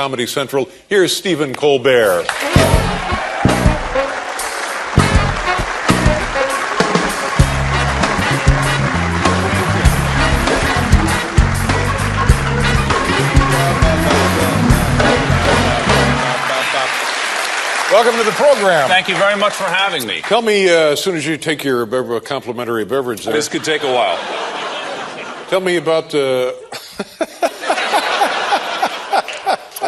Comedy Central. Here's Stephen Colbert. Welcome to the program. Thank you very much for having me. Tell me, as soon as you take your complimentary beverage there. This could take a while. Tell me about...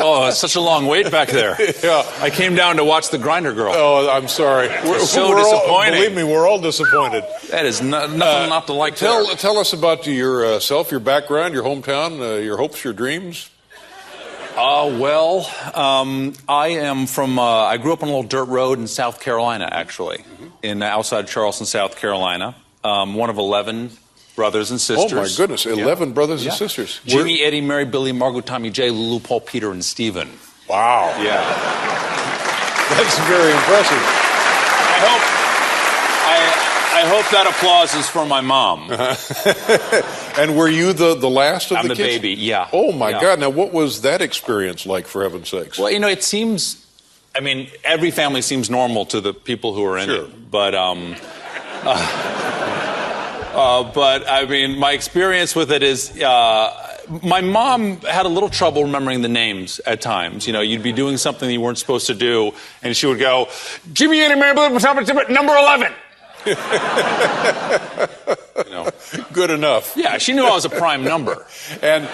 Oh, it's such a long wait back there. Yeah. I came down to watch the Grinder Girl. Oh, I'm sorry. We're disappointing. Believe me, we're all disappointed. That is nothing not to like. Tell us about yourself, your background, your hometown, your hopes, your dreams. I am from, I grew up on a little dirt road in South Carolina, actually, in outside Charleston, South Carolina. One of 11 brothers and sisters. Oh, my goodness, 11 brothers and sisters. Jimmy, Eddie, Mary, Billy, Margot, Tommy, Jay, Lulu, Paul, Peter, and Stephen. Wow. Yeah. That's very impressive. I hope that applause is for my mom. And were you the last of I'm the the kids? baby, yeah. Oh, my Yeah. God. Now, what was that experience like, for heaven's sakes? Well, it seems, every family seems normal to the people who are in it. But, my experience with it is, my mom had a little trouble remembering the names at times. You'd be doing something that you weren't supposed to do, and she would go, Jimmy, Eddie, Mary, number 11. Good enough. Yeah, she knew I was a prime number. And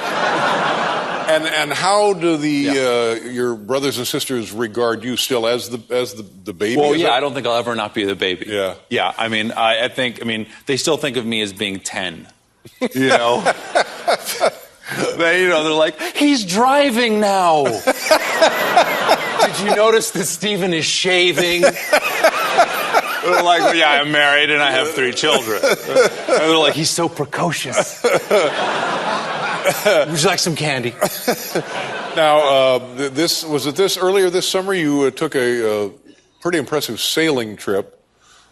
how do your brothers and sisters regard you still as the baby? Well, yeah, I don't think I'll ever not be the baby. Yeah. Yeah, I think they still think of me as being 10. They're like, he's driving now. Did you notice that Stephen is shaving? They're like, well, yeah, I'm married and I have 3 children. And they're like, he's so precocious. Would you like some candy? Now, earlier this summer you took a pretty impressive sailing trip.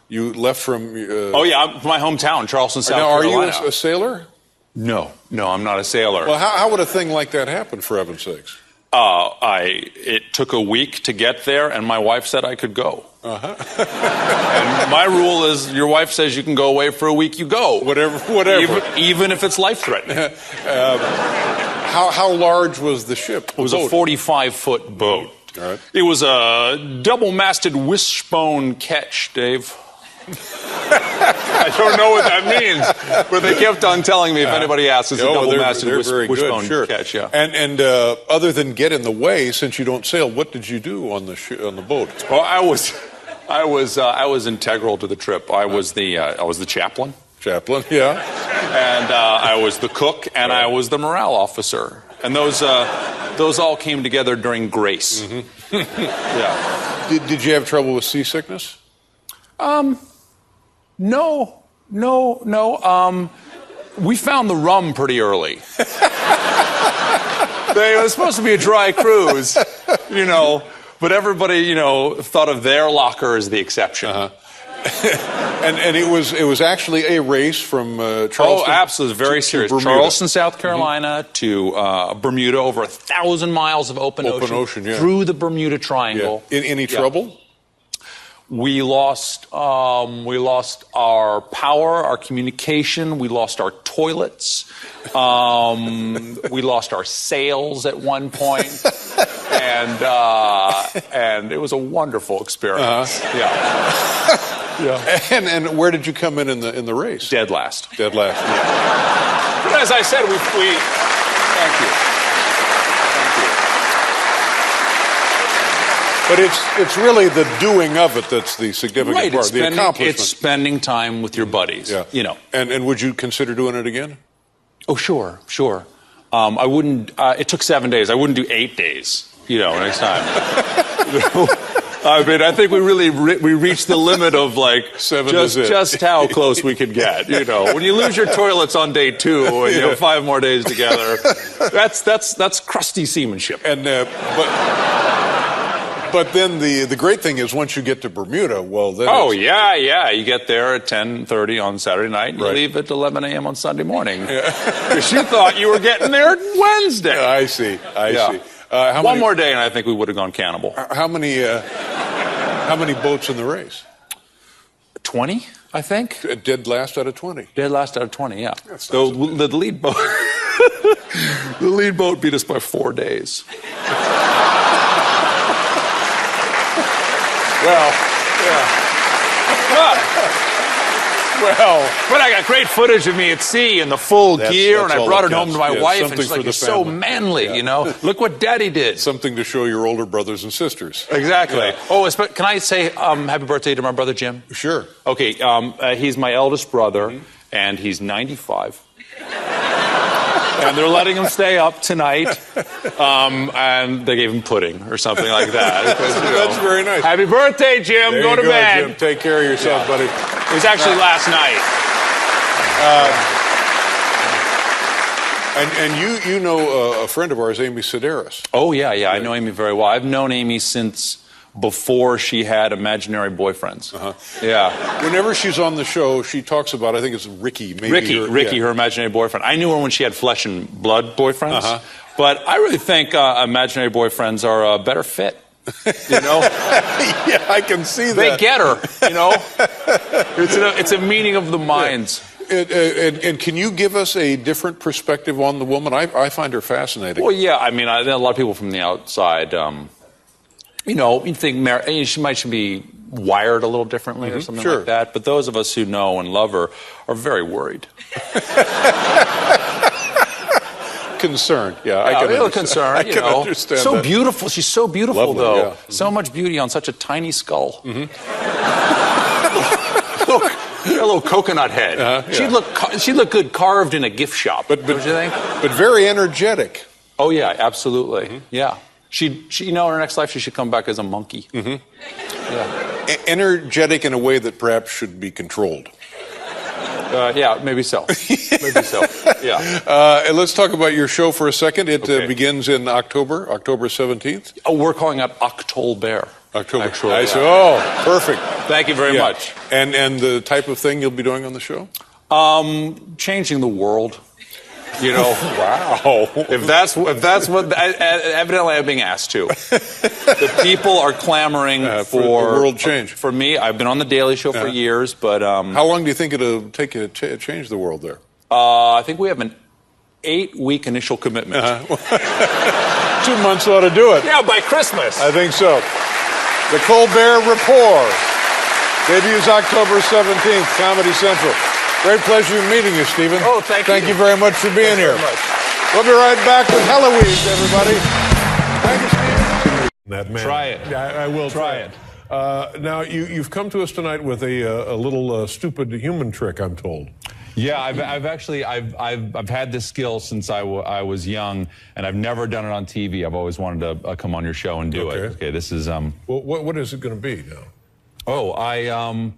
You left from... my hometown, Charleston, South Carolina. Now, are you a sailor? No, I'm not a sailor. Well, how would a thing like that happen, for heaven's sakes? It took a week to get there, and my wife said I could go. And my rule is, your wife says you can go away for a week, you go. Whatever. Even if it's life-threatening. How large was the ship? It was a 45-foot boat. All right. It was a double-masted wishbone ketch, Dave. I don't know what that means, but they kept on telling me if anybody asks, it's a double-masted wishbone catch. Yeah. And other than get in the way, since you don't sail, what did you do on the boat? Well, I was integral to the trip. I was the chaplain. Chaplain, yeah. And I was the cook, and I was the morale officer. And those all came together during grace. Mm-hmm. Yeah. Did you have trouble with seasickness? No. We found the rum pretty early. It was supposed to be a dry cruise, but everybody, thought of their locker as the exception. And it was actually a race from Charleston. Oh, absolutely, very serious. Charleston, South Carolina to Bermuda, over 1,000 miles of open ocean yeah. through the Bermuda Triangle. Yeah. In any trouble? We lost our power, our communication. We lost our toilets. We lost our sails at one point, and it was a wonderful experience. Yeah. And where did you come in the race? Dead last. Dead last. Yeah. But as I said, we thank you. But it's really the doing of it that's the significant part, the accomplishment. It's spending time with your buddies. Yeah. And would you consider doing it again? Oh, sure. I wouldn't. It took 7 days. I wouldn't do 8 days. Next time. I think we reached the limit of just how close we could get. When you lose your toilets on day 2 and you have 5 more days together, that's crusty seamanship. And but then the great thing is once you get to Bermuda, well then. Oh yeah, you get there at 10:30 on Saturday night and you leave at 11 a.m. on Sunday morning. Because you thought you were getting there Wednesday. I see. One more day, and I think we would have gone cannibal. How many boats in the race? 20, I think. Dead last out of 20. Dead last out of 20, yeah. So the lead boat, the lead boat beat us by 4 days. Well, yeah. But I got great footage of me at sea in the full gear, and I brought it home to my wife, and she's like, "You're so manly, you know? Look what Daddy did." Something to show your older brothers and sisters. Exactly. Yeah. Oh, can I say happy birthday to my brother Jim? Sure. Okay, he's my eldest brother, and he's 95. And they're letting him stay up tonight, and they gave him pudding or something like that. Because, That's very nice. Happy birthday, Jim. There go you to bed. Jim. Take care of yourself, buddy. It was actually last night. And you know a friend of ours, Amy Sedaris. Oh, yeah. I know Amy very well. I've known Amy since before she had imaginary boyfriends. Yeah. Whenever she's on the show, she talks about, I think it's Ricky. Maybe Ricky, her imaginary boyfriend. I knew her when she had flesh and blood boyfriends. But I really think imaginary boyfriends are a better fit. You know? Yeah, I can see that. They get her, you know? It's a meeting of the minds. And can you give us a different perspective on the woman? I find her fascinating. Well, yeah. I mean, a lot of people from the outside, you know, you think she might be wired a little differently or something like that. But those of us who know and love her are very worried. Concerned, yeah. I can understand. I can understand so that. beautiful. She's so beautiful, Lovely, though. yeah. So much beauty on such a tiny skull. Look, a little coconut head. She'd look good carved in a gift shop. Don't you think? But very energetic. Oh yeah, absolutely. Yeah. She, you know, in her next life, she should come back as a monkey. Yeah. Energetic in a way that perhaps should be controlled. Yeah, maybe so. Maybe so. Yeah. And let's talk about your show for a second. It begins in October 17th. Oh, we're calling it Colbert. October. Actually, Oh, perfect. Thank you very much. And the type of thing you'll be doing on the show? Changing the world. You know, wow. If that's what evidently I'm being asked to. The people are clamoring for world change. For me, I've been on the Daily Show for years, but how long do you think it'll take you to change the world there? I think we have an 8-week initial commitment. 2 months ought to do it. Yeah, by Christmas. I think so. The Colbert Report debuts October 17th, Comedy Central. Great pleasure meeting you, Stephen. Oh, thank you. Thank you very much for being here. Very much. We'll be right back with Heloise, everybody. Thank you, Stephen. That man. Try it. I will try it. Now, you've come to us tonight with a little stupid human trick, I'm told. Yeah, I've actually had this skill since I was young, and I've never done it on TV. I've always wanted to come on your show and do it. Okay, this is Well, what is it going to be now? Oh,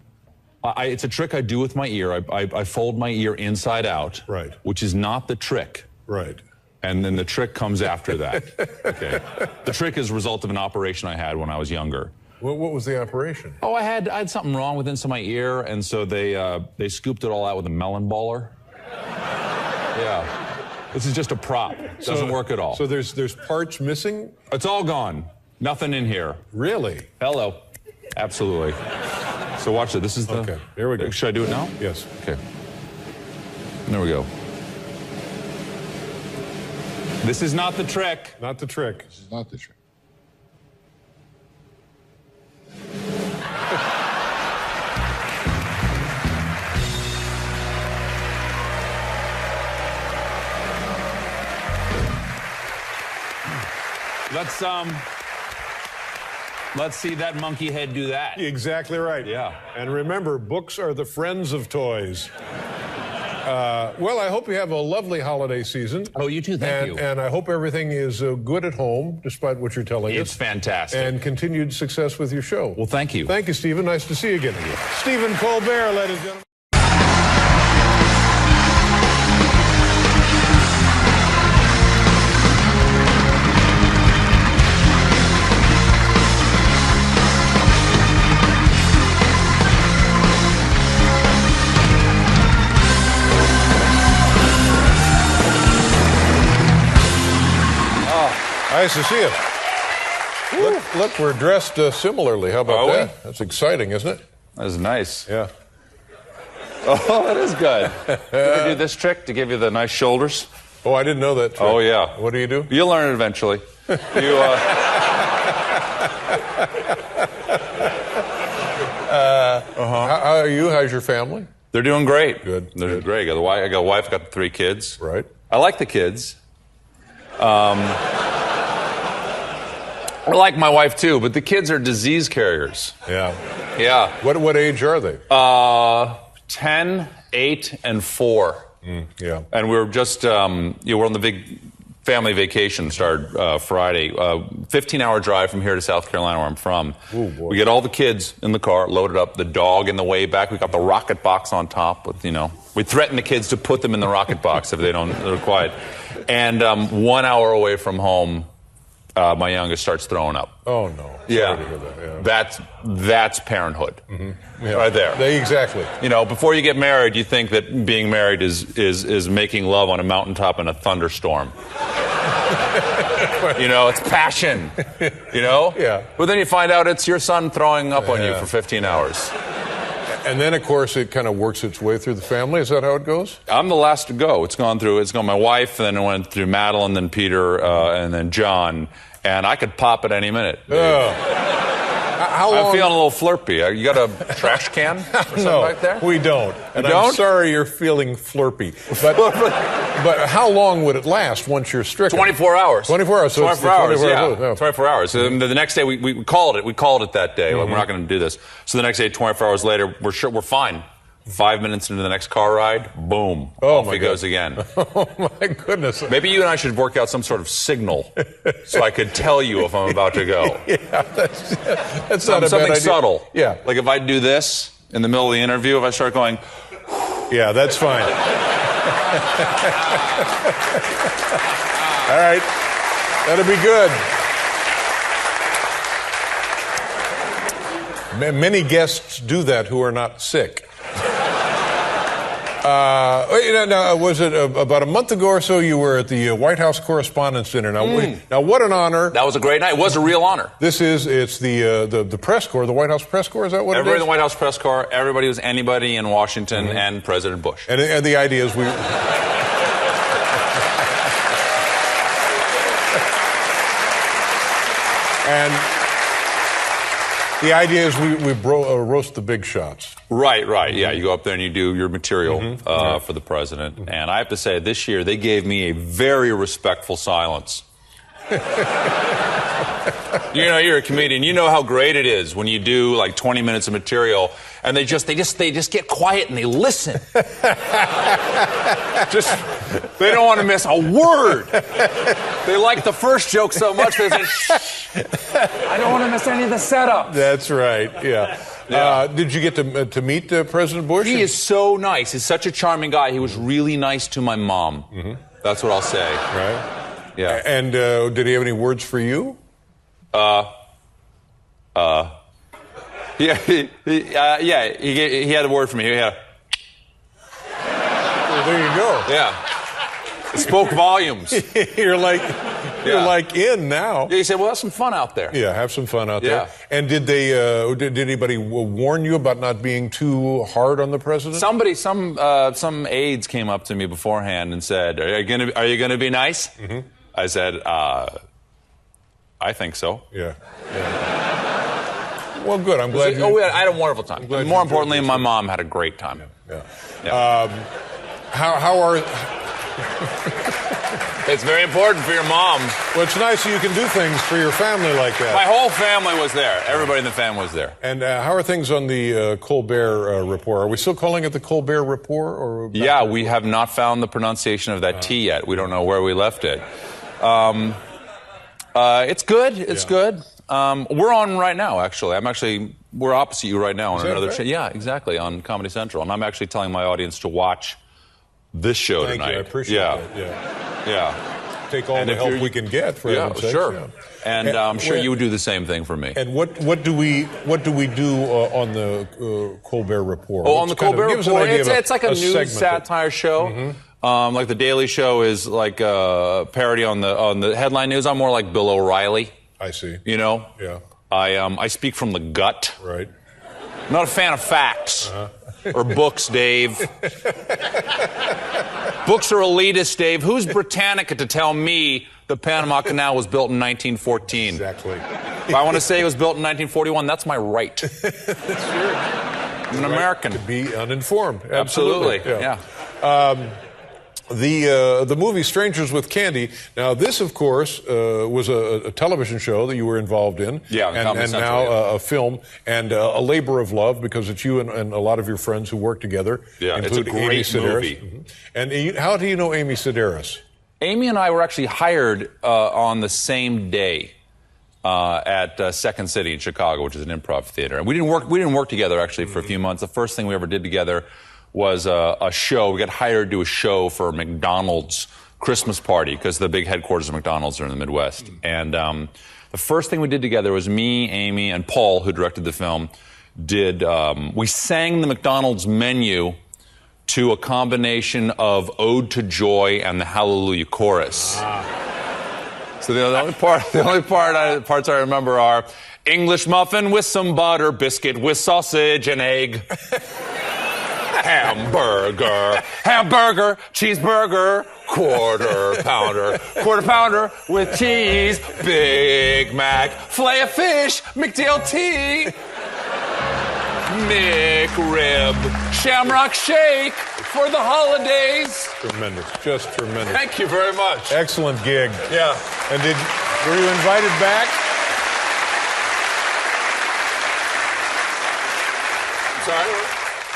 it's a trick I do with my ear. I fold my ear inside out. Right. Which is not the trick. Right. And then the trick comes after that. Okay. The trick is a result of an operation I had when I was younger. What was the operation? Oh, I had something wrong with inside my ear, and so they scooped it all out with a melon baller. Yeah. This is just a prop. Doesn't work at all. So there's parts missing? It's all gone. Nothing in here. Really? Hello. Absolutely. So watch it. This is the... Okay, here we go. Should I do it now? Yes. Okay. There we go. This is not the trick. Not the trick. This is not the trick. Let's see that monkey head do that. Exactly right. Yeah. And remember, books are the friends of toys. Well, I hope you have a lovely holiday season. Oh, you too. Thank you. And I hope everything is good at home, despite what you're telling us. It's fantastic. And continued success with your show. Well, thank you. Thank you, Stephen. Nice to see you again. Stephen Colbert, ladies and gentlemen. Nice to see you. Look, we're dressed similarly. How about that? That's exciting, isn't it? That is nice. Yeah. Oh, that is good. Did you ever do this trick to give you the nice shoulders? Oh, I didn't know that trick. Oh, yeah. What do you do? You'll learn it eventually. You, How are you? How's your family? They're doing great. Good. They're great. I got a wife, got 3 kids. Right. I like the kids. I like my wife too, but the kids are disease carriers. Yeah. Yeah. What age are they? 10, 8, and 4. Yeah. And we're just, we're on the big family vacation, started Friday. 15-hour drive from here to South Carolina, where I'm from. Ooh, boy. We get all the kids in the car, loaded up, the dog in the way back. We got the rocket box on top with, we threaten the kids to put them in the rocket box if they're quiet. And 1 hour away from home, my youngest starts throwing up. Oh, no. Sorry Yeah. to hear that. Yeah. That's parenthood. Yeah. Right there. Exactly. Before you get married, you think that being married is making love on a mountaintop in a thunderstorm. It's passion. Yeah. But then you find out it's your son throwing up on you for 15 hours. And then, of course, it kind of works its way through the family. Is that how it goes? I'm the last to go. It's gone my wife, then it went through Madeline, then Peter, and then John. And I could pop at any minute. How long? I'm feeling a little flirpy. You got a trash can or something back there? We don't. And You I'm don't? sorry you're feeling flirpy. But how long would it last once you're stricken? 24 hours. 24 hours. So 24 hours, yeah. Yeah. 24 hours. So the next day, we called it. We called it that day. Like, we're not going to do this. So the next day, 24 hours later, we're fine. 5 minutes into the next car ride, boom, off he goes again. Oh, my goodness. Maybe you and I should work out some sort of signal so I could tell you if I'm about to go. Yeah, that's not a bad Something idea. subtle. Yeah. Like if I do this in the middle of the interview, if I start going, Yeah, that's fine. All right. That'll be good. Many guests do that who are not sick. Was it about a month ago or so you were at the White House Correspondents' Dinner? Now, what an honor. that was a great night. It was a real honor. It's the press corps, the White House press corps, is that what Everybody it in is? the White House press corps, everybody was anybody in Washington and President Bush. And the idea is And the idea is we roast the big shots. Right. Yeah, you go up there and you do your material for the president. And I have to say, this year they gave me a very respectful silence. You're a comedian. You know how great it is when you do like 20 minutes of material and they just get quiet and they listen. They don't want to miss a word. They like the first joke so much they say, shh. I don't want to miss any of the setup. That's right. Yeah. Did you get to meet President Bush? He is so nice. He's such a charming guy. He was really nice to my mom. That's what I'll say. Right. Yeah. And did he have any words for you? Yeah, he had a word for me. Well, there you go. Yeah. It spoke volumes. You're like in now. Yeah, he said, well, have some fun out there. Yeah, have some fun out there. Yeah. And did anybody warn you about not being too hard on the president? Some aides came up to me beforehand and said, are you gonna be nice? I said, I think so. Yeah. Well, good. I'm glad. I had a wonderful time. More importantly, my mom had a great time. Yeah. How are? It's very important for your mom. Well, it's nice that you can do things for your family like that. My whole family was there. Everybody in the family was there. And how are things on the Colbert report? Are we still calling it the Colbert report? Or yeah, we have not found the pronunciation of that T yet. We don't know where we left it. It's good. It's good. We're on right now, actually. We're opposite you right now on another show. Yeah, exactly, on Comedy Central. And I'm actually telling my audience to watch this show Thank tonight. you. I appreciate that. Yeah. Take all the help we can get for heaven's sake. Sure. Yeah. And I'm sure you would do the same thing for me. And what do we do on the Colbert Report? Oh, on the Colbert Report, it's like a news segment satire show. Like the Daily Show is like a parody on the headline news. I'm more like Bill O'Reilly. I see. You know? Yeah. I speak from the gut. Right. I'm not a fan of facts or books, Dave. Books are elitist, Dave. Who's Britannica to tell me the Panama Canal was built in 1914? Exactly. If I want to say it was built in 1941, that's my right. That's true. I'm an American. To be uninformed. Absolutely. Yeah. The movie Strangers with Candy. Now, this, of course, was a television show that you were involved in. Yeah, and now a film and a labor of love because it's you and a lot of your friends who work together. Yeah, it's a including Amy great Sedaris. movie. Mm-hmm. And how do you know Amy Sedaris? Amy and I were actually hired on the same day at Second City in Chicago, which is an improv theater. And we didn't work together actually for a few months. The first thing we ever did together was a show. We got hired to do a show for McDonald's Christmas party because the big headquarters of McDonald's are in the Midwest. And the first thing we did together was me, Amy, and Paul, who directed the film, we sang the McDonald's menu to a combination of Ode to Joy and the Hallelujah Chorus. So the only parts I remember are English muffin with some butter, biscuit with sausage and egg. Hamburger, cheeseburger, quarter pounder with cheese, Big Mac, filet of fish, McDLT, McRib, Shamrock Shake for the holidays. Tremendous, just tremendous. Thank you very much. Excellent gig. Yeah. And were you invited back? Sorry?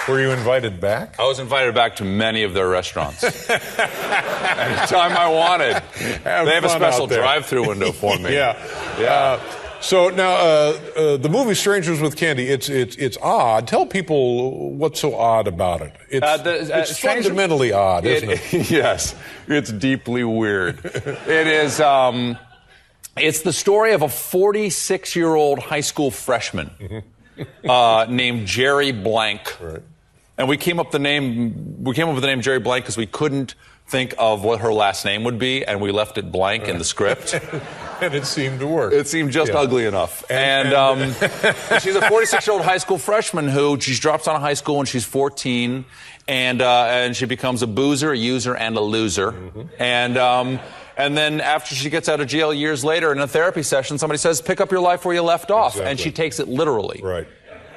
Were you invited back? I was invited back to many of their restaurants. Anytime I wanted. They have a special drive-through window for me. Yeah. So now, the movie Strangers with Candy, it's odd. Tell people what's so odd about it. It's fundamentally odd, isn't it? Yes. It's deeply weird. It is, it's the story of a 46-year-old high school freshman named Jerry Blank. Right. And we came up with the name Jerry Blank because we couldn't think of what her last name would be, and we left it blank in the script. And it seemed to work. It seemed just ugly enough. And she's a 46-year-old high school freshman who she drops out of high school when she's 14, and she becomes a boozer, a user, and a loser. Mm-hmm. And then after she gets out of jail years later in a therapy session, somebody says, pick up your life where you left off. Exactly. And she takes it literally. Right.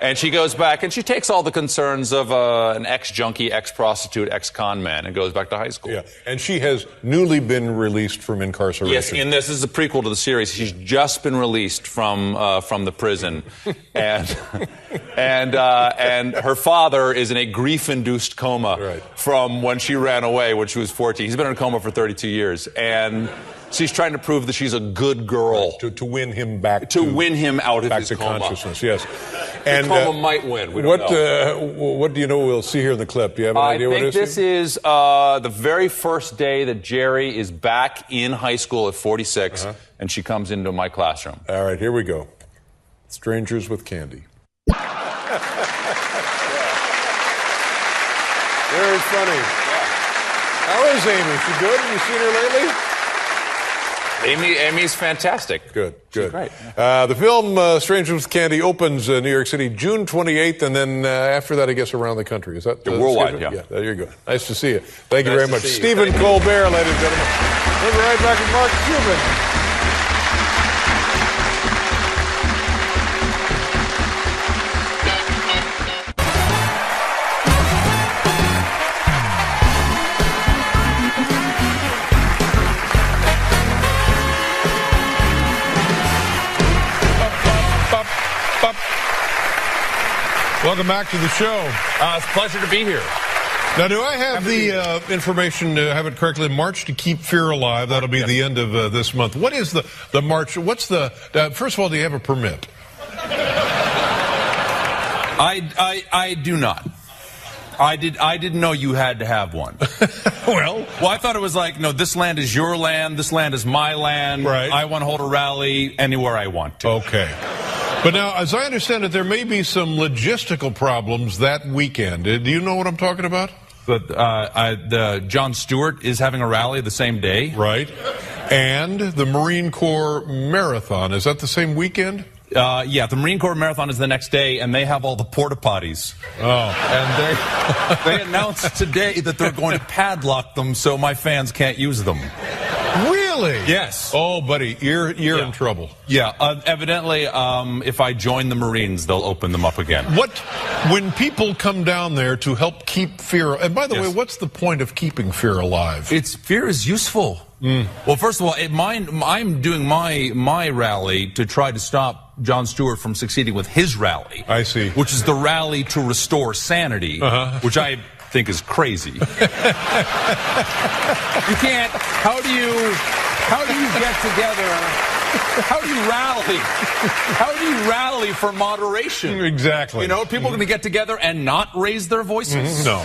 And she goes back, and she takes all the concerns of an ex-junkie, ex-prostitute, ex-con man, and goes back to high school. Yeah, and she has newly been released from incarceration. Yes, this is a prequel to the series. She's just been released from the prison, and her father is in a grief-induced coma from when she ran away when she was 14. He's been in a coma for 32 years, and she's trying to prove that she's a good girl. To win him back to win him out of his coma. Consciousness, yes. And the coma might win. We don't know. What do you know we'll see here in the clip? Do you have an idea what it is? I think this is the very first day that Jerry is back in high school at 46, and she comes into my classroom. All right, here we go. Strangers with Candy. Very funny. How is Amy? She good? Have you seen her lately? Amy's fantastic. Good. She's great. The film Strangers with Candy opens New York City June 28th, and then after that, I guess, around the country. Is that worldwide? Yeah, there you go. Nice to see you. Thank you very much. Stephen Colbert, ladies and gentlemen. We'll be right back with Mark Cuban. Welcome back to the show. It's a pleasure to be here. Now, do I have the information to have it correctly? March to Keep Fear Alive. That'll be the end of this month. What is the march? What's the? First of all, do you have a permit? I do not. I didn't know you had to have one. Well, I thought it was like, no, this land is your land. This land is my land. Right. I want to hold a rally anywhere I want to. Okay. But now, as I understand it, there may be some logistical problems that weekend. Do you know what I'm talking about? But Jon Stewart is having a rally the same day. Right. And the Marine Corps Marathon, is that the same weekend? Yeah, the Marine Corps Marathon is the next day, and they have all the porta potties. Oh. And they announced today that they're going to padlock them so my fans can't use them. Really? Yes. Oh, buddy, you're in trouble. Yeah, evidently, if I join the Marines, they'll open them up again. When people come down there to help keep fear, and by the way, what's the point of keeping fear alive? Fear is useful. Well, first of all, I'm doing my rally to try to stop Jon Stewart from succeeding with his rally. I see. Which is the rally to restore sanity, which I think is crazy. You can't. How do you get together? How do you rally? How do you rally for moderation? Exactly. You know, people are going to get together and not raise their voices? No,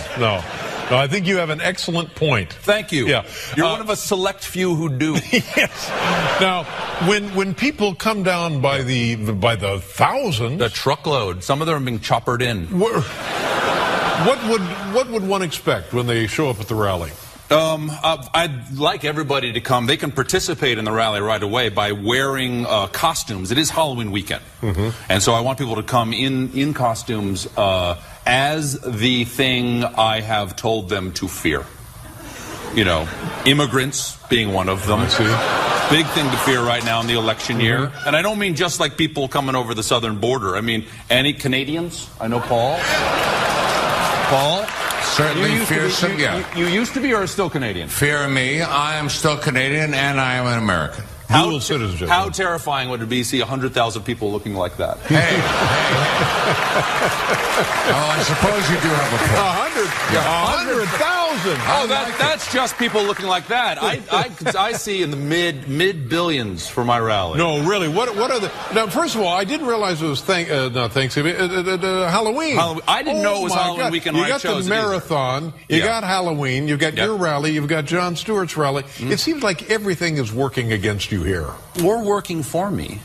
I think you have an excellent point. Thank you. Yeah. You're one of a select few who do. Yes. Now, when people come down by the thousands, the truckload, some of them are being choppered in. What would one expect when they show up at the rally? I'd like everybody to come. They can participate in the rally right away by wearing costumes. It is Halloween weekend. And so I want people to come in costumes as the thing I have told them to fear. You know, immigrants being one of them. Big thing to fear right now in the election year. And I don't mean just like people coming over the southern border. I mean, any Canadians? I know Paul. Paul? Certainly fearsome, yeah. You used to be or are still Canadian? Fear me. I am still Canadian and I am an American. Dual citizenship. How terrifying would it be to see 100,000 people looking like that? Hey. Oh, I suppose you do have a point. 100,000. Oh, that's just people looking like that. I see in the mid billions for my rally. No, really. What are the? Now, first of all, I didn't realize it was Thanksgiving. Halloween. I didn't know it was Halloween weekend. You got the marathon. You got Halloween. You got your rally. You've got Jon Stewart's rally. It seems like everything is working against you here. Or working for me,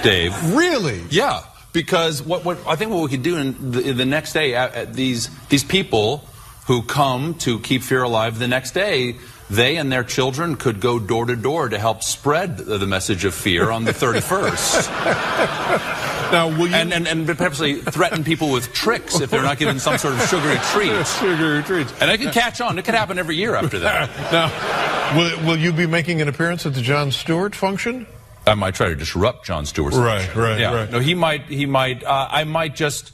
Dave. Really? Yeah. Because I think what we could do in the next day, these people who come to keep fear alive the next day, they and their children could go door to door to help spread the message of fear on the 31st. Now, will you... And purposely threaten people with tricks if they're not given some sort of sugary treat. Sugary treats. And it could catch on. It could happen every year after that. Now, will you be making an appearance at the Jon Stewart function? I might try to disrupt Jon Stewart's function. Right. No, he might. I might just...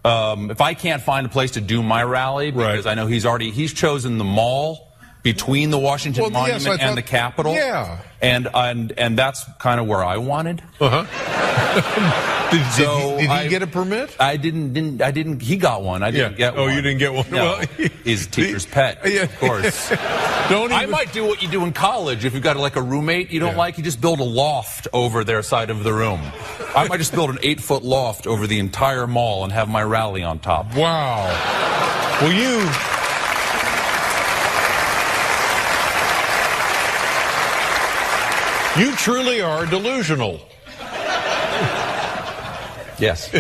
if I can't find a place to do my rally, because I know he's chosen the mall between the Washington Monument and the Capitol. Yeah. And that's kind of where I wanted. Did he get a permit? I didn't. He got one. I didn't get one. Oh, you didn't get one? No. Well, he's a teacher's pet, of course. I might do what you do in college. If you've got like a roommate you don't like, you just build a loft over their side of the room. I might just build an 8-foot loft over the entire mall and have my rally on top. Wow. Well, you truly are delusional. Yes.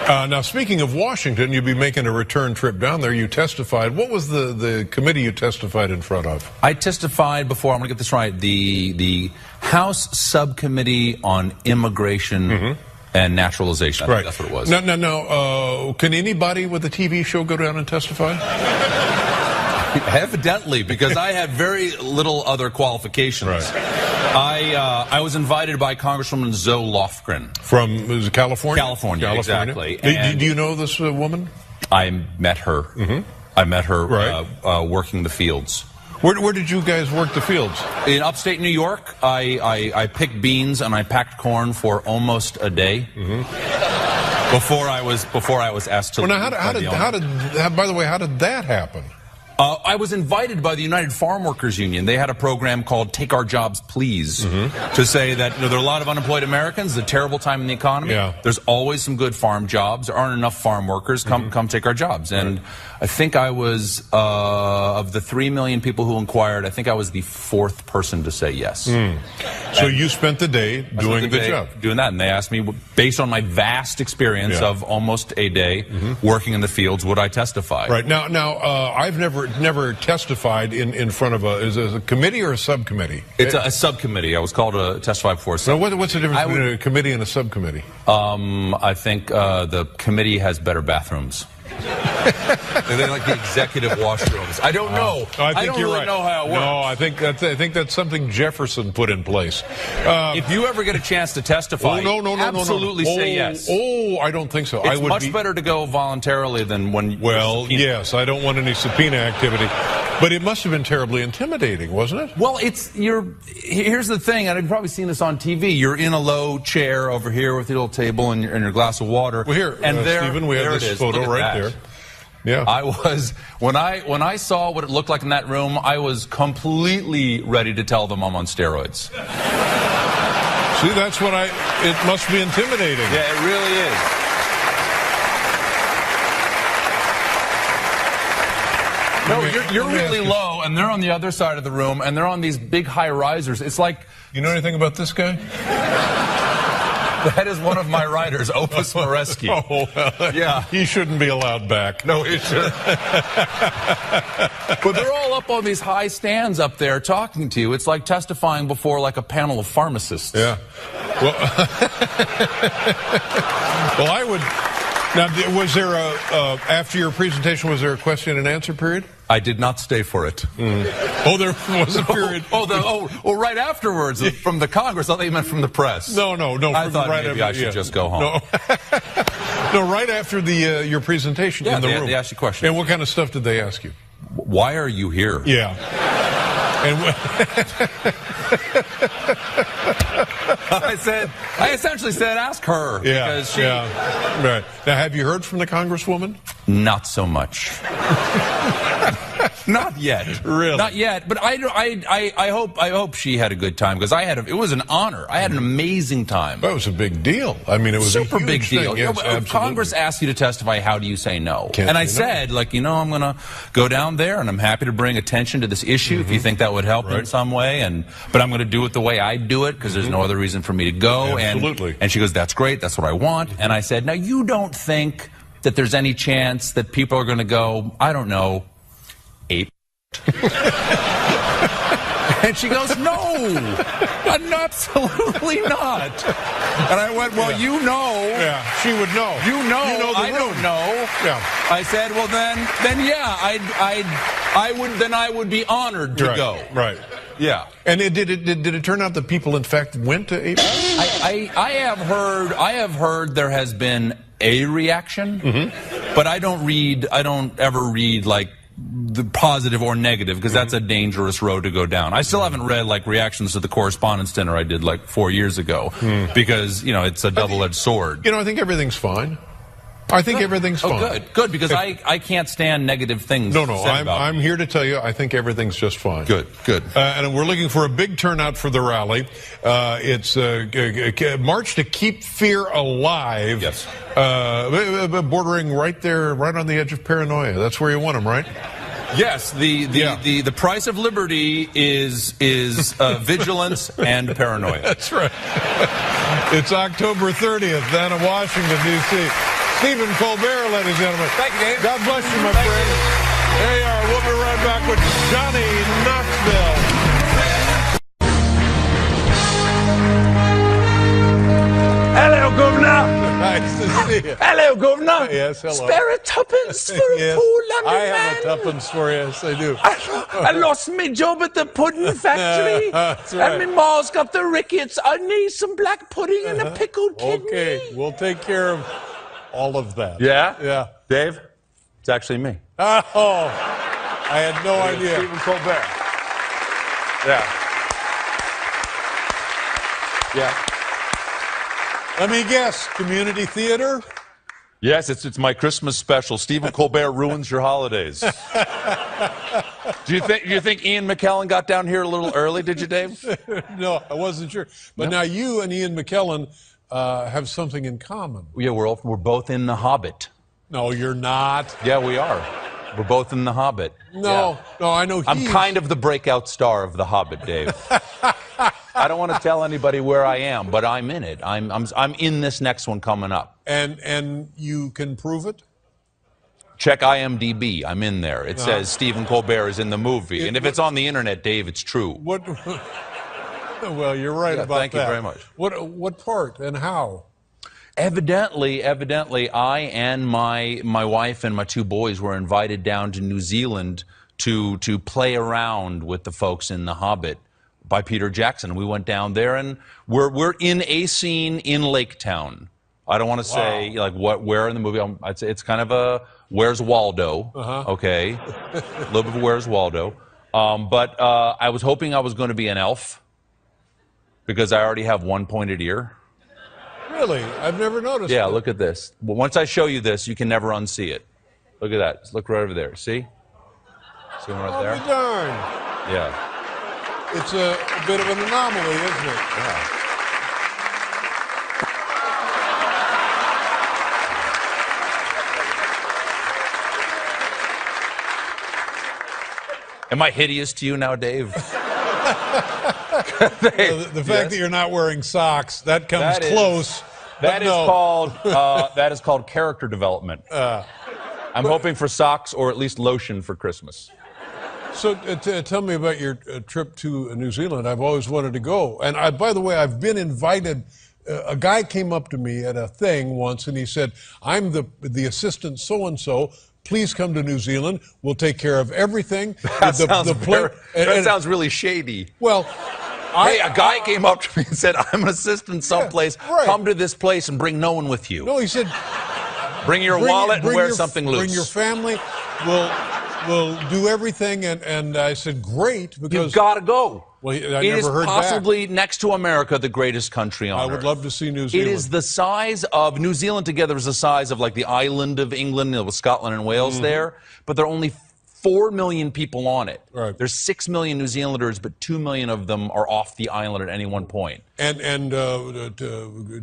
Now, speaking of Washington, you'll be making a return trip down there. You testified. What was the committee you testified in front of? I testified before, I'm going to get this right, the House Subcommittee on Immigration and Naturalization. I think that's what it was. No. Can anybody with a TV show go down and testify? Evidently, because I had very little other qualifications. Right. I was invited by Congresswoman Zoe Lofgren. From California? California, exactly. Do you know this woman? I met her. I met her working the fields. Where did you guys work the fields? In upstate New York. I picked beans and I packed corn for almost a day. Before I was asked to leave. Now, by the way, how did that happen? I was invited by the United Farm Workers Union. They had a program called Take Our Jobs, Please, to say that there are a lot of unemployed Americans, it's a terrible time in the economy. Yeah. There's always some good farm jobs. There aren't enough farm workers. Come take our jobs. And I think I was, of the 3 million people who inquired, I think I was the 4th person to say yes. So you spent the day doing the job. Doing that. And they asked me, based on my vast experience of almost a day working in the fields, would I testify? Right. Now, I've never testified in front of is it a committee or a subcommittee? It's a subcommittee. I was called to testify before. So what's the difference between a committee and a subcommittee? I think the committee has better bathrooms. And they like the executive washrooms. I don't know. I think don't you're really right. know how it works. No, I think that's something Jefferson put in place. If you ever get a chance to testify, absolutely say yes. Oh, I don't think so. It's much better to go voluntarily than when. Well, yes, I don't want any subpoena activity, but it must have been terribly intimidating, wasn't it? Well, here's the thing, and I've probably seen this on TV. You're in a low chair over here with your little table and your glass of water. Well, here, and Stephen, we have this photo right there. Yeah. I was when I saw what it looked like in that room, I was completely ready to tell them I'm on steroids. See, that's what it must be intimidating. Yeah, it really is. No, you're really low, and they're on the other side of the room, and they're on these big high risers. It's like, you know anything about this guy? That is one of my writers, Opus Moreski. Oh, well, yeah. He shouldn't be allowed back. No, he shouldn't. But they're all up on these high stands up there talking to you. It's like testifying before like a panel of pharmacists. Yeah. Well, well, I would. Now, was there after your presentation, was there a question and answer period? I did not stay for it. Oh, there was a period. Right afterwards from the Congress. I thought you meant from the press. No. I thought maybe I should just go home. No, no, right after your presentation in the room. They asked you questions. And what kind of stuff did they ask you? Why are you here? Yeah. And I essentially said, ask her. Yeah. Because Right. Now, have you heard from the Congresswoman? Not so much. Not yet. Really? Not yet. But I hope she had a good time, because it was an honor. I had an amazing time. That was a big deal. I mean, it was super a huge big deal. Thing. Yes, absolutely. Congress asked you to testify. How do you say no? Can't I say no. said, I'm going to go down there, and I'm happy to bring attention to this issue if you think that would help in some way. But I'm going to do it the way I do it, because there's no other reason for me to go. Absolutely. And she goes, that's great. That's what I want. And I said, now you don't think that there's any chance that people are going to go, I don't know, ape? And she goes, no, absolutely not. And I went, well, you know. Yeah, she would know. You know I room. don't know. Yeah. I said, well, then yeah, I would be honored to go. Right. Yeah. And did it turn out that people in fact went to April? I have heard there has been a reaction, but I don't ever read like the positive or negative, because that's a dangerous road to go down. I still haven't read like reactions to the Correspondents' Dinner I did like 4 years ago, because it's a double-edged sword. I think everything's fine. I think everything's fine. Oh, good, because I can't stand negative things. No, said about I'm here to tell you I think everything's just fine. Good. And we're looking for a big turnout for the rally. It's March to Keep Fear Alive. Yes. Bordering right there, right on the edge of paranoia. That's where you want them, right? Yes, the price of liberty is vigilance and paranoia. That's right. It's October 30th down in Washington, D.C. Stephen Colbert, ladies and gentlemen. Thank you, Dave. God bless you, my friend. There you are. We'll be right back with Johnny Knoxville. Hello, Governor. Nice to see you. Hello, Governor. Yes, hello. Spare a tuppence for a poor London I have man. a tuppence for you. Yes, I do. I lost my job at the pudding factory. That's right. And my ma's got the rickets. I need some black pudding and a pickled kidney. Okay, we'll take care of all of that. Yeah? Yeah. Dave, it's actually me. Oh, I had no idea. Stephen Colbert. Yeah. Let me guess, community theater? Yes, it's my Christmas special. Stephen Colbert ruins your holidays. Do you think Ian McKellen got down here a little early? Did you, Dave? No, I wasn't sure. But now you and Ian McKellen have something in common. Yeah, we're both in The Hobbit. No, you're not. Yeah, we are. We're both in The Hobbit. No, I know I'm kind of the breakout star of The Hobbit, Dave. I don't want to tell anybody where I am, but I'm in it. I'm in this next one coming up. And you can prove it? Check IMDb. I'm in there. It says Stephen Colbert is in the movie. And if it's on the internet, Dave, it's true. What? Well, you're right about that. Thank you very much. What part and how? Evidently, I and my wife and my 2 boys were invited down to New Zealand to play around with the folks in The Hobbit by Peter Jackson. We went down there, and we're in a scene in Lake Town. I don't want to say like where in the movie. I'd say it's kind of a Where's Waldo? Okay, a little bit of Where's Waldo. But I was hoping I was going to be an elf because I already have one pointed ear. Really? I've never noticed. Yeah, that. look at this. Well, once I show you this, you can never unsee it. Look at that. Just look right over there. See? See one right there? Oh, darn. Yeah. It's a bit of an anomaly, isn't it? Yeah. Am I hideous to you now, Dave? The fact that you're not wearing socks, that comes close. That is called character development. I'm hoping for socks or at least lotion for Christmas. So tell me about your trip to New Zealand. I've always wanted to go. And by the way, I've been invited. A guy came up to me at a thing once and he said, I'm the assistant so-and-so. Please come to New Zealand. We'll take care of everything. That sounds really shady. Well, hey, a guy came up to me and said, I'm an assistant someplace. Yeah, right. Come to this place and bring no one with you. No, he said, bring your wallet and wear something loose. Bring your family. We'll do everything. And I said, great. Because you've got to go. Well, I it never is heard possibly back. Next to America, the greatest country on earth. I would love to see New Zealand. It is the size of New Zealand together is the size of like the island of England, with Scotland and Wales there, but there are only 4 million people on it. Right. There's 6 million New Zealanders, but 2 million of them are off the island at any one point. And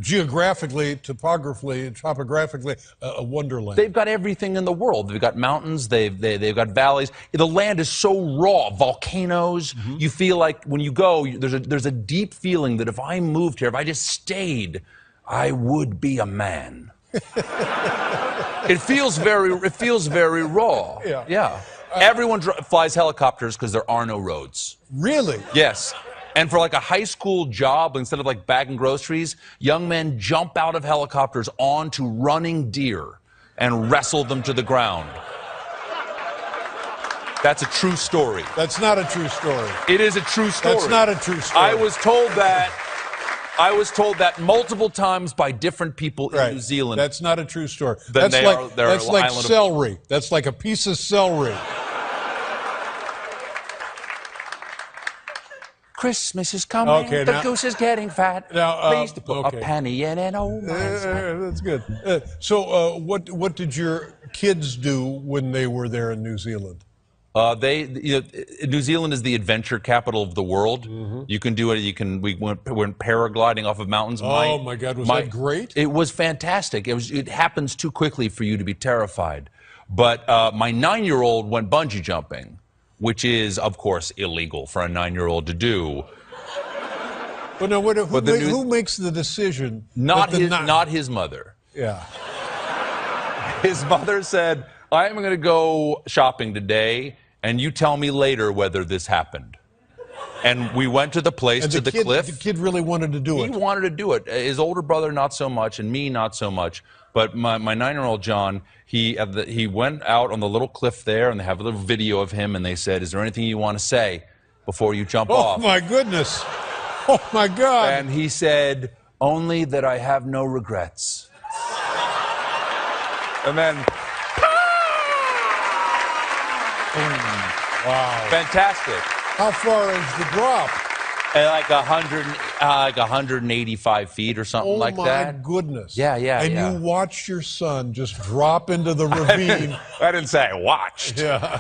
geographically, topographically, a wonderland. They've got everything in the world. They've got mountains. They've got valleys. The land is so raw. Volcanoes. You feel like when you go, there's a deep feeling that if I moved here, if I just stayed, I would be a man. It feels very raw. Yeah. Everyone flies helicopters because there are no roads. Really? Yes. And for like a high school job, instead of like bagging groceries, young men jump out of helicopters onto running deer and wrestle them to the ground. That's a true story. That's not a true story. It is a true story. That's not a true story. I was told that multiple times by different people in New Zealand. That's not a true story. Then That's like celery. That's like a piece of celery. Christmas is coming. Okay, the goose is getting fat. Now, please to put a penny in an old man's hat. That's good. So, what did your kids do when they were there in New Zealand? New Zealand is the adventure capital of the world. You can do it. We went paragliding off of mountains. Oh my God, was that great? It was fantastic. It happens too quickly for you to be terrified. But my 9-year-old went bungee jumping, which is, of course, illegal for a 9-year-old to do. But no, who makes the decision? Not his mother. Yeah. His mother said, I'm going to go shopping today, and you tell me later whether this happened. And we went to the place, to the cliff. The kid really wanted to do it. He wanted to do it. His older brother, not so much, and me, not so much. But my 9-year-old John, he went out on the little cliff there, and they have a little video of him, and they said, is there anything you want to say before you jump off? Oh, my goodness. Oh, my God. And he said, only that I have no regrets. And then... Wow. Fantastic. How far is the drop? At like 185 feet or something like that. Oh my goodness. Yeah, yeah, and yeah. you watched your son just drop into the ravine. I didn't say I watched. Yeah.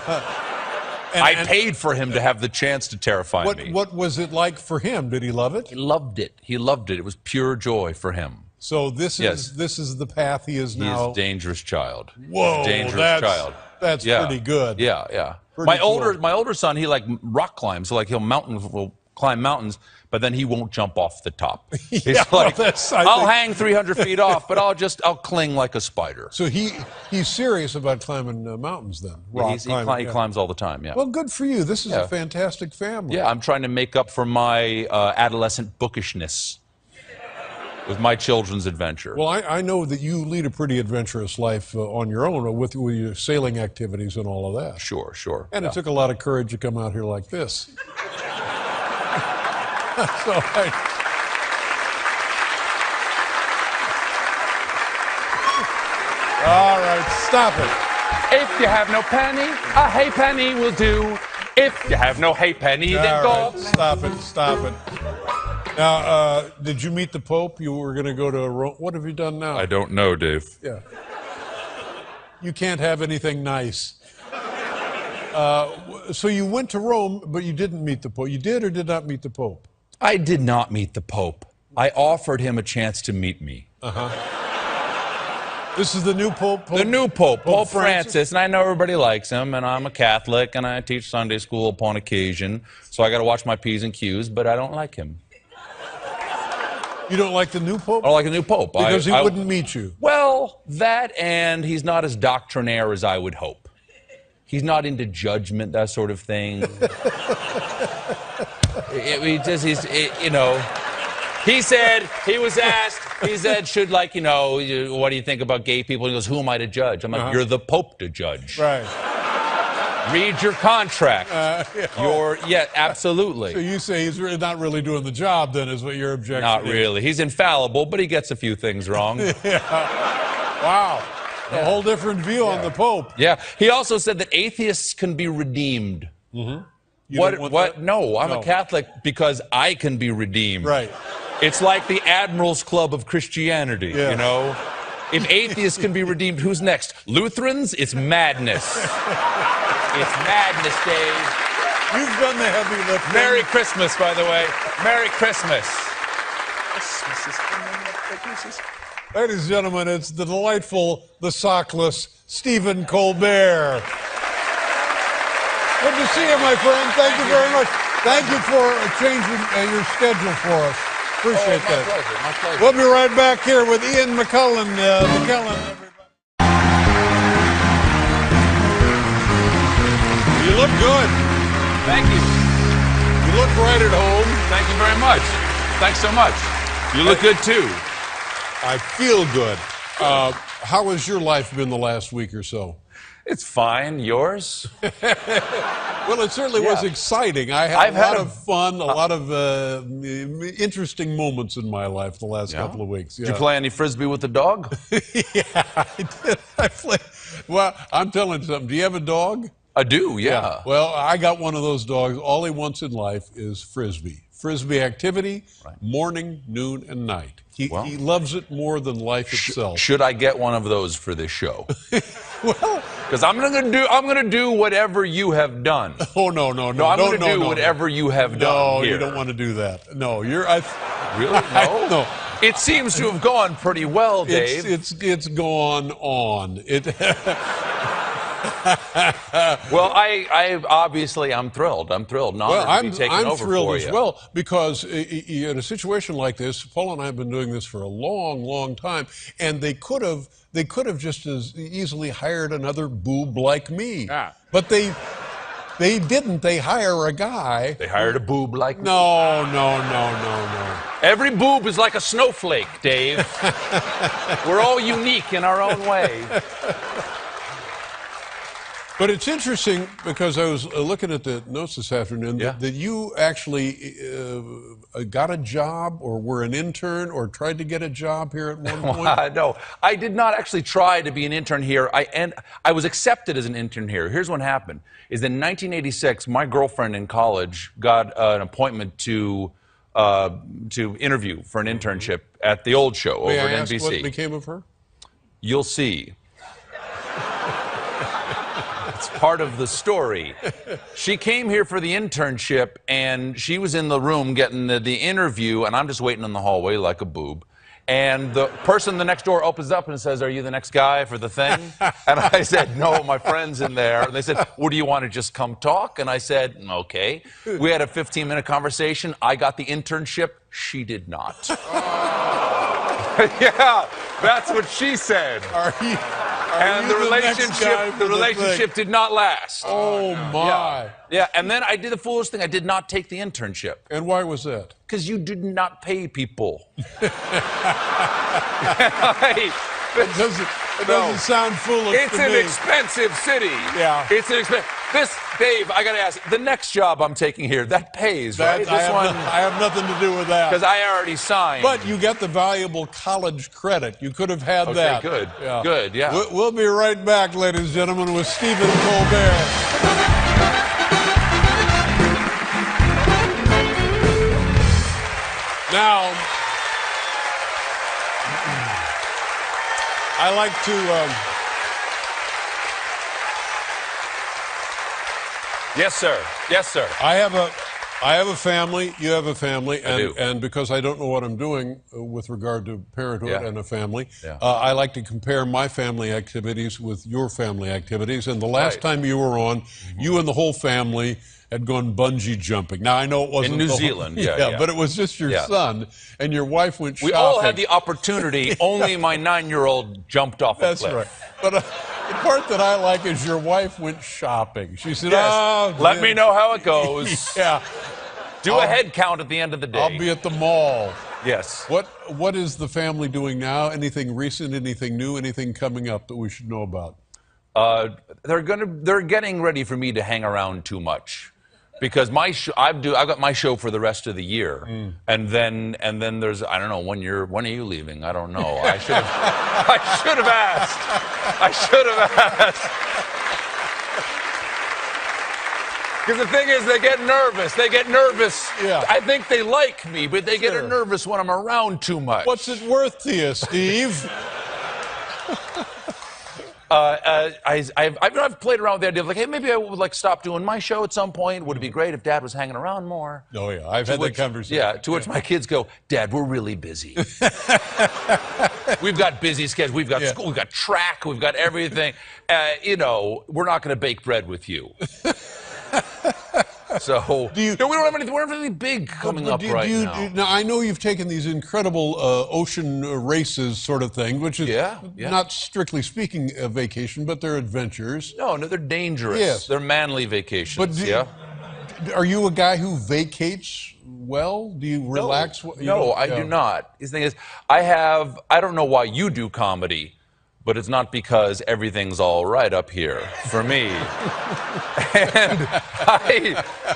I paid for him to have the chance to terrify me. What was it like for him? Did he love it? He loved it. He loved it. It was pure joy for him. So this is the path he is now. He is a dangerous child. Whoa, He's a dangerous child. That's pretty good. Yeah, yeah. Pretty cool. My older son, he like rock climbs, so like will climb mountains, but then he won't jump off the top. He's like, I'll hang 300 feet off, but I'll cling like a spider. So he's serious about climbing mountains then. He climbs all the time. Yeah. Well, good for you. This is a fantastic family. Yeah, I'm trying to make up for my adolescent bookishness with my children's adventure. Well, I know that you lead a pretty adventurous life on your own with your sailing activities and all of that. Sure. And it took a lot of courage to come out here like this. All right, stop it. If you have no penny, a halfpenny will do. If you have no halfpenny, then go. Stop it. Now, did you meet the Pope? You were going to go to Rome. What have you done now? I don't know, Dave. Yeah. You can't have anything nice. So you went to Rome, but you didn't meet the Pope. You did or did not meet the Pope? I did not meet the Pope. I offered him a chance to meet me. This is the new Pope? The new Pope, Pope Francis, and I know everybody likes him, and I'm a Catholic, and I teach Sunday school upon occasion, so I got to watch my P's and Q's, but I don't like him. You don't like the new Pope? I don't like the new Pope. Because he wouldn't meet you. Well, that and he's not as doctrinaire as I would hope. He's not into judgment, that sort of thing. He said, he was asked, he said, what do you think about gay people? He goes, who am I to judge? I'm like, you're the Pope to judge. Right. Read your contract. Absolutely. So you say he's not really doing the job, then, is what your objection is? Not really. He's infallible, but he gets a few things wrong. Wow. A whole different view on the Pope. Yeah. He also said that atheists can be redeemed. You What? No, I'm a Catholic because I can be redeemed. Right. It's like the Admirals Club of Christianity, you know? If atheists can be redeemed, who's next? Lutherans? It's madness. It's madness, Dave. You've done the heavy lifting. Merry Christmas, by the way. Merry Christmas. Ladies and gentlemen, it's the delightful, the sockless Stephen Colbert. Good to see you, my friend. Thank you very much. Thank you for changing your schedule for us. Appreciate that. My pleasure. We'll be right back here with Ian McKellen. Everybody. You look good. Thank you. You look right at home. Thank you very much. Thanks so much. You look good, too. I feel good. How has your life been the last week or so? It's fine. Yours? Well, it certainly was exciting. I've had a lot of fun, a lot of interesting moments in my life the last couple of weeks. Did you play any Frisbee with the dog? Yeah, I did. Well, I'm telling you something. Do you have a dog? I do, yeah. Well, I got one of those dogs. All he wants in life is Frisbee. Frisbee activity, morning, noon, and night. He loves it more than life itself. Should I get one of those for this show? Well, because I'm gonna do whatever you have done. Oh no! I'm gonna do whatever you have done. No, here. you don't want to do that. No, really no. No. It seems to have gone pretty well, Dave. It's gone on. Well, I'm thrilled. I'm thrilled. I'm over thrilled for as you. well because in a situation like this, Paul and I have been doing this for a long, long time, and they could have just as easily hired another boob like me, but they didn't. They hire a guy. They hired a boob like me. No. Every boob is like a snowflake, Dave. We're all unique in our own way. But it's interesting because I was looking at the notes this afternoon that you actually got a job or were an intern or tried to get a job here at one point. No, I did not actually try to be an intern here. I was accepted as an intern here. Here's what happened: is in 1986, my girlfriend in college got an appointment to to interview for an internship at the old show May over I at ask NBC. what became of her? You'll see. It's part of the story. She came here for the internship, and she was in the room getting the interview, and I'm just waiting in the hallway like a boob. And the person in the next door opens up and says, "Are you the next guy for the thing?" And I said, "No, my friend's in there." And they said, "Well, do you want to just come talk?" And I said, "Okay." We had a 15-minute conversation. I got the internship. She did not. Yeah, that's what she said. And the relationship did not last. Oh, my. Yeah, and then I did the foolish thing. I did not take the internship. And why was that? Because you did not pay people. It doesn't sound foolish It's to an me. expensive city. Yeah. It's an expensive. Dave, I got to ask, the next job I'm taking here, that pays, right? This one, I have nothing to do with that. because I already signed. But you get the valuable college credit. You could have had that. Good. Good, yeah. We'll be right back, ladies and gentlemen, with Stephen Colbert. Now, I like to. Yes, sir. Yes, sir. I have a family. You have a family, I do. and because I don't know what I'm doing with regard to parenthood Yeah. and a family, Yeah. I like to compare my family activities with your family activities. And the last time you were on, you and the whole family had gone bungee jumping. Now I know it wasn't In New the whole- Zealand, yeah. but it was just your Yeah. son and your wife went We shopping. all had the opportunity. Only my 9-year-old jumped off a That's cliff. right. But the part that I like is your wife went shopping. She said, Yes. "Oh, Let yeah." me know how it goes. Yeah. Do a head count at the end of the day. I'll be at the mall. Yes. What is the family doing now? Anything recent? Anything new? Anything coming up that we should know about? They're getting ready for me to hang around too much, because I've got my show for the rest of the year, and then there's, I don't know, when are you leaving? I don't know. I should have asked. Because the thing is, they get nervous. Yeah. I think they like me, but they Sure. get nervous when I'm around too much. What's it worth to you, Steve? I've played around with the idea of, like, hey, maybe I would like stop doing my show at some point. Would it be great if Dad was hanging around more? Oh yeah, I've had that conversation. Yeah, to which my kids go, "Dad, we're really busy. We've got busy schedules. We've got school. We've got track. We've got everything. We're not going to bake bread with you." So we don't have anything big coming up right now. Now I know you've taken these incredible ocean races, sort of thing, which is not strictly speaking a vacation, but they're adventures. No, they're dangerous. Yes. They're manly vacations. But are you a guy who vacates well? Do you relax? No, I do not. The thing is, I don't know why you do comedy, but it's not because everything's all right up here for me. And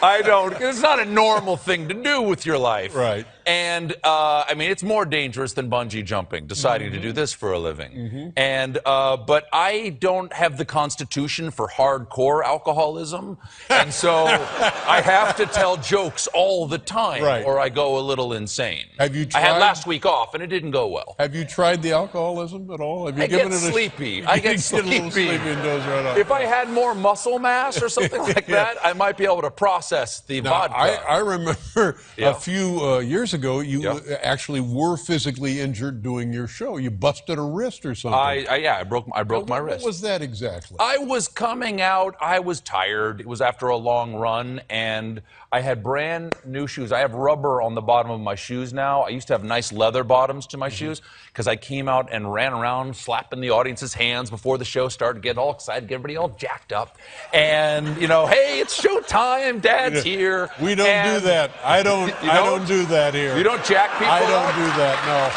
I don't, it's not a normal thing to do with your life. Right. And, it's more dangerous than bungee jumping, deciding to do this for a living. And, but I don't have the constitution for hardcore alcoholism. And so I have to tell jokes all the time, Right. or I go a little insane. Have you I had tried- last week off, and it didn't go well. Have you tried the alcoholism at all? Have you I given get it a sleepy. You I get get a sleepy. little sleepy and doze right off. If I had more muscle mass or something like that, I might be able to process the Now, vodka. I remember Yeah. a few years ago, you Yeah. actually were physically injured doing your show. You busted a wrist or something. I broke my wrist. What was that exactly? I was coming out. I was tired. It was after a long run, and I had brand new shoes. I have rubber on the bottom of my shoes now. I used to have nice leather bottoms to my shoes because I came out and ran around slapping the audience's hands before the show started, getting all excited, get everybody all jacked up. And, hey, it's showtime. Dad's here. We don't do that. I don't do that here. You don't jack people I don't up? do that, no.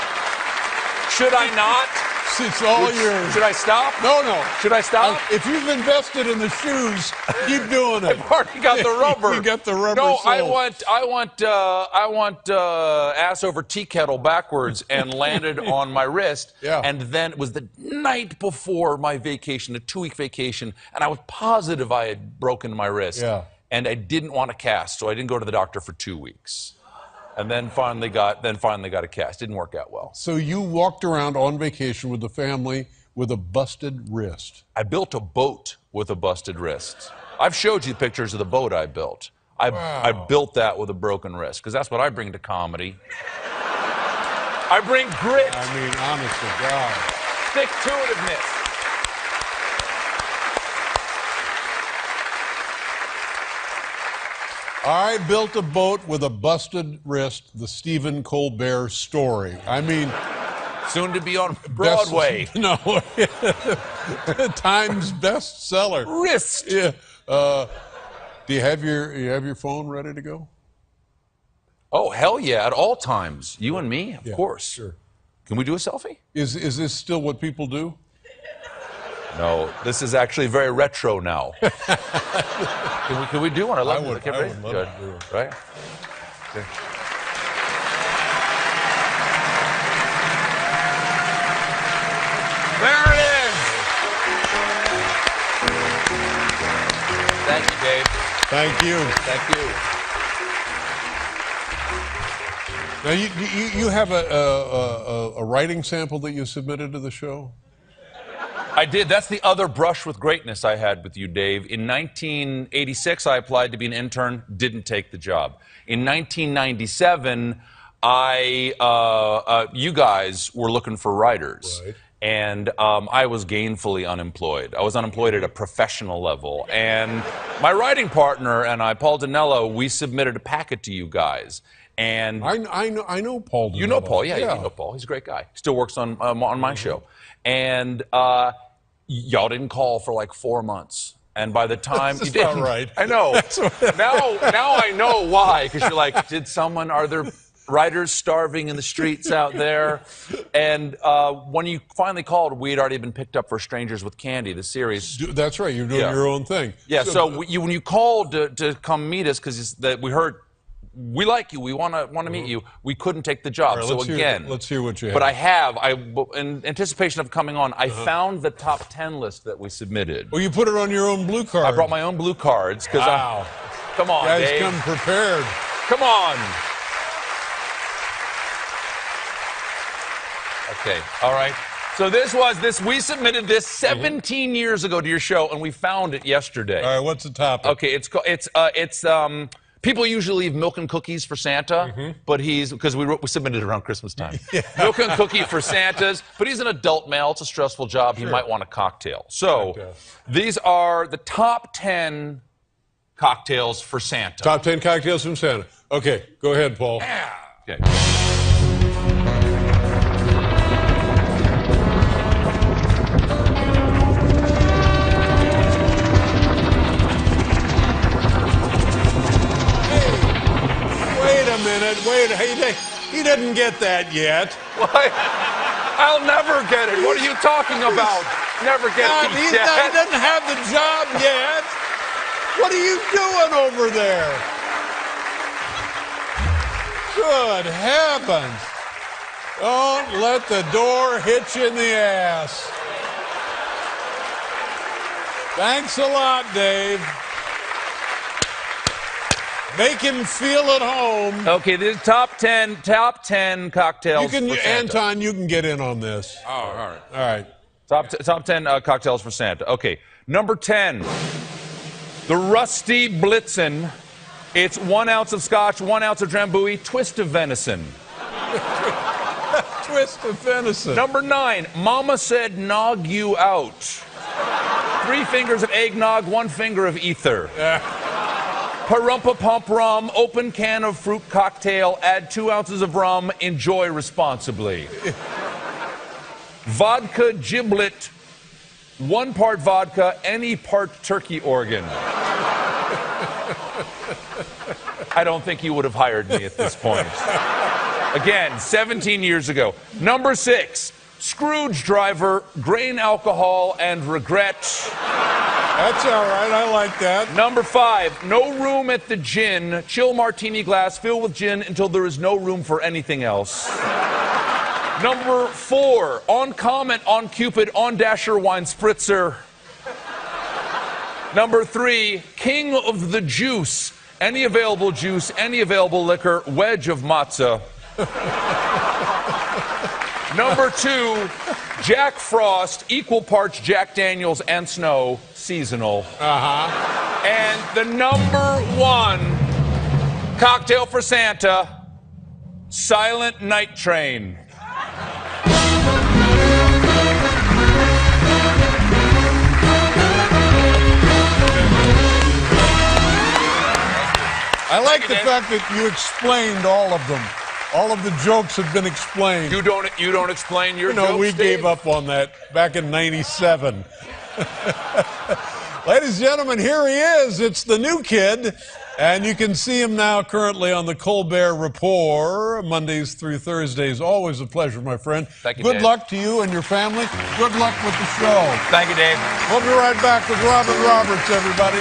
Should I not? It's all yours. Should I stop? No. Should I stop? If you've invested in the shoes, keep doing it. I've already got the rubber. You got the rubber. No, I sole. want ass over tea kettle backwards and landed on my wrist. Yeah. And then it was the night before my vacation, a 2-week vacation, and I was positive I had broken my wrist. Yeah. And I didn't want to cast, so I didn't go to the doctor for 2 weeks. And then finally got a cast. Didn't work out well. So you walked around on vacation with the family with a busted wrist. I built a boat with a busted wrist. I've showed you pictures of the boat I built. I built that with a broken wrist, because that's what I bring to comedy. I bring grit. I mean, honest to God. Stick-to-itiveness. I built a boat with a busted wrist, the Stephen Colbert story. I mean... Soon to be on Broadway. No. Times bestseller. Wrist. Yeah. Do you have your phone ready to go? Oh, hell yeah, at all times. You and me, of course. Sure. Can we do a selfie? Is this still what people do? No, this is actually very retro now. Can we do one? I would love Good. to do it. Right? Okay. There it is! Thank you, Dave. Thank you. Thank you. Now, you have a writing sample that you submitted to the show? I did. That's the other brush with greatness I had with you, Dave. In 1986, I applied to be an intern, didn't take the job. In 1997, you guys were looking for writers. Right. And I was gainfully unemployed. I was unemployed at a professional level. And my writing partner and I, Paul Dinello, we submitted a packet to you guys. And I know Paul. you know Paul, yeah, you know Paul. He's a great guy. Still works on my show. And y'all didn't call for like 4 months. And by the time That's you didn't, not right. I know. now I know why. Because you're like, are there writers starving in the streets out there? And when you finally called, we had already been picked up for Strangers with Candy, the series. That's right. You're doing your own thing. Yeah. So when you called to come meet us, because we heard. We like you. We want to meet you. We couldn't take the job. Right, so let's hear what you have. But in anticipation of coming on, I found the top 10 list that we submitted. Well, you put it on your own blue card. I brought my own blue cards because come on, guys, Dave. come prepared. Come on. Okay. All right. So we submitted this 17 years ago to your show, and we found it yesterday. All right. What's the topic? Okay. It's people usually leave milk and cookies for Santa, but because we submitted it around Christmas time. Milk and cookie for Santas, but he's an adult male. It's a stressful job. He might want a cocktail. So these are the top 10 cocktails for Santa. Top 10 cocktails from Santa. Okay, go ahead, Paul. Yeah. Okay. Wait, he didn't get that yet. What? I'll never get it. What are you talking about? Never get it He yet. doesn't have the job yet. What are you doing over there? Good heavens. Don't let the door hit you in the ass. Thanks a lot, Dave. Make him feel at home. Okay, this is top 10 cocktails for Santa. Anton, you can get in on this. Oh, all right. All right. Top 10 cocktails for Santa. Okay, number 10, the Rusty Blitzen. It's 1 ounce of scotch, 1 ounce of Drambuie, twist of venison. Twist of venison. Number 9, Mama said nog you out. 3 fingers of eggnog, 1 finger of ether. Parumpa Pump Rum, open can of fruit cocktail, add 2 ounces of rum, enjoy responsibly. Vodka Giblet, 1 part vodka, any part turkey organ. I don't think you would have hired me at this point. Again, 17 years ago. Number 6, Scrooge Driver, grain alcohol, and regret. That's all right. I like that. Number 5, no room at the gin. Chill martini glass filled with gin until there is no room for anything else. Number 4, on Comet, on Cupid, on Dasher wine spritzer. Number 3, king of the juice. any available juice, any available liquor, wedge of matzah. Number 2, Jack Frost, equal parts Jack Daniels and Snow, seasonal. And the number 1 cocktail for Santa, Silent Night Train. I like the fact that you explained all of them. All of the jokes have been explained. You don't explain your jokes, we Dave? gave up on that back in '97. Ladies and gentlemen, here he is. It's the new kid. And you can see him now currently on the Colbert Report, Mondays through Thursdays. Always a pleasure, my friend. Thank you, Good Dave. luck to you and your family. Good luck with the show. Thank you, Dave. We'll be right back with Robin Roberts, everybody.